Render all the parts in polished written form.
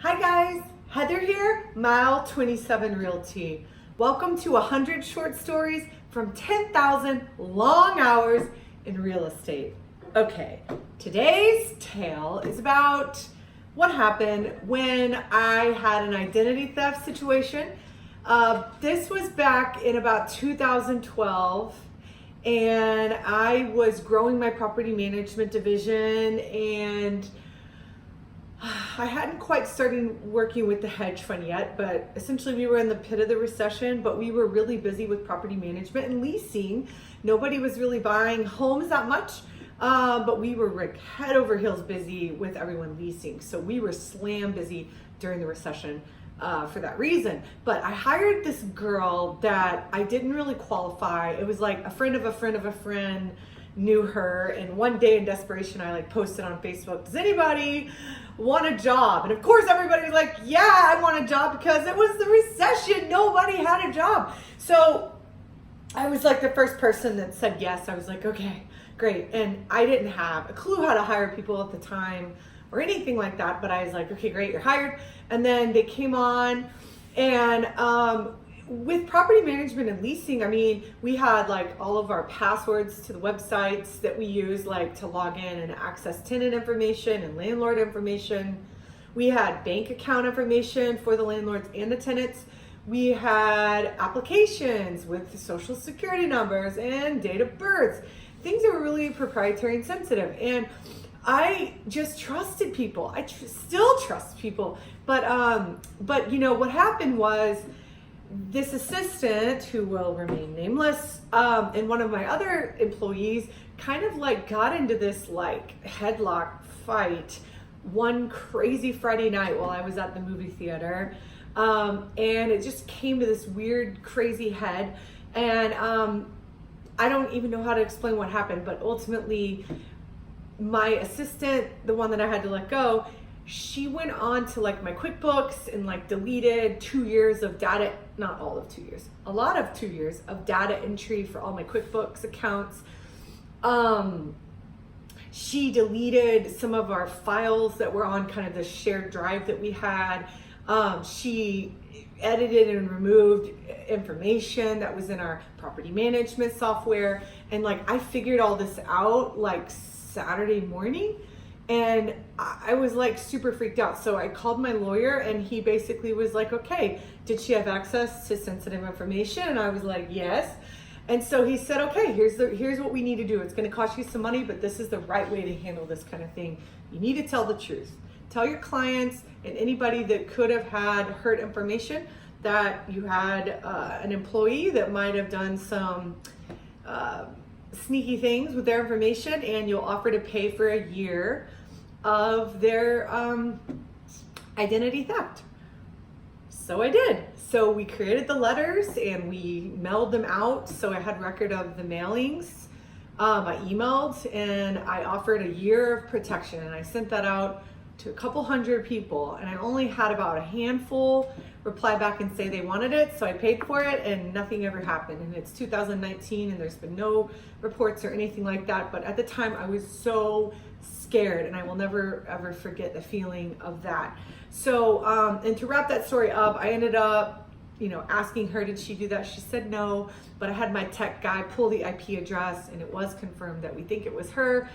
Hi guys, Heather here, Mile 27 Realty. Welcome to 100 short stories from 10,000 long hours in real estate. Okay, today's tale is about what happened when I had an identity theft situation. This was back in about 2012, and I was growing my property management division, and I hadn't quite started working with the hedge fund yet, but essentially we were in the pit of the recession, but we were really busy with property management and leasing. Nobody was really buying homes that much, but we were like head over heels busy with everyone leasing. So we were slam busy during the recession for that reason. But I hired this girl that I didn't really qualify. It was like a friend of a friend of a friend knew her, and one day in desperation I posted on Facebook, does anybody want a job? And of course everybody was like, yeah, I want a job, because it was the recession, nobody had a job. So I was like the first person that said yes. I was like, okay, great. And I didn't have a clue how to hire people at the time or anything like that, but I was like, okay, great, you're hired. And then they came on, and with property management and leasing, I mean, we had all of our passwords to the websites that we use to log in and access tenant information and landlord information. We had bank account information for the landlords and the tenants. We had applications with social security numbers and date of births. Things that were really proprietary and sensitive. And I just trusted people. I still trust people. But you know, what happened was, this assistant, who will remain nameless, and one of my other employees kind of got into this headlock fight one crazy Friday night while I was at the movie theater. And it just came to this weird, crazy head. And I don't even know how to explain what happened, but ultimately my assistant, the one that I had to let go, she went on to my QuickBooks and deleted 2 years of data, not all of 2 years, a lot of 2 years of data entry for all my QuickBooks accounts. She deleted some of our files that were on kind of the shared drive that we had. She edited and removed information that was in our property management software. And I figured all this out Saturday morning. And I was super freaked out. So I called my lawyer, and he basically was like, okay, did she have access to sensitive information? And I was like, yes. And so he said, okay, here's what we need to do. It's going to cost you some money, but this is the right way to handle this kind of thing. You need to tell the truth. Tell your clients and anybody that could have had hurt information that you had an employee that might have done some sneaky things with their information, and you'll offer to pay for a year of their identity theft. So I did. So we created the letters and we mailed them out. So I had record of the mailings. I emailed, and I offered a year of protection, and I sent that out to a couple hundred people, and I only had about a handful reply back and say they wanted it. So I paid for it, and nothing ever happened. And it's 2019, and there's been no reports or anything like that. But at the time I was so scared, and I will never ever forget the feeling of that. So and to wrap that story up, I ended up asking her, did she do that? She said no, but I had my tech guy pull the IP address, and it was confirmed that we think it was her.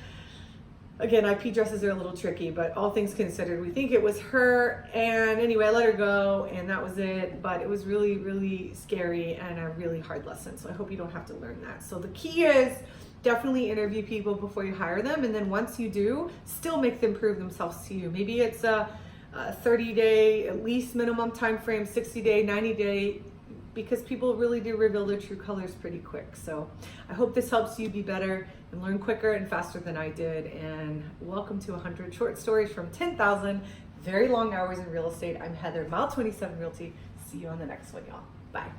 Again, IP addresses are a little tricky, but all things considered, we think it was her. And anyway, I let her go, and that was it. But it was really, really scary and a really hard lesson. So I hope you don't have to learn that. So the key is definitely interview people before you hire them. And then once you do, still make them prove themselves to you. Maybe it's a 30-day, at least minimum time frame, 60-day, 90-day, because people really do reveal their true colors pretty quick. So I hope this helps you be better and learn quicker and faster than I did. And welcome to 100 short stories from 10,000 very long hours in real estate. I'm Heather, Mile 27 Realty. See you on the next one, y'all. Bye.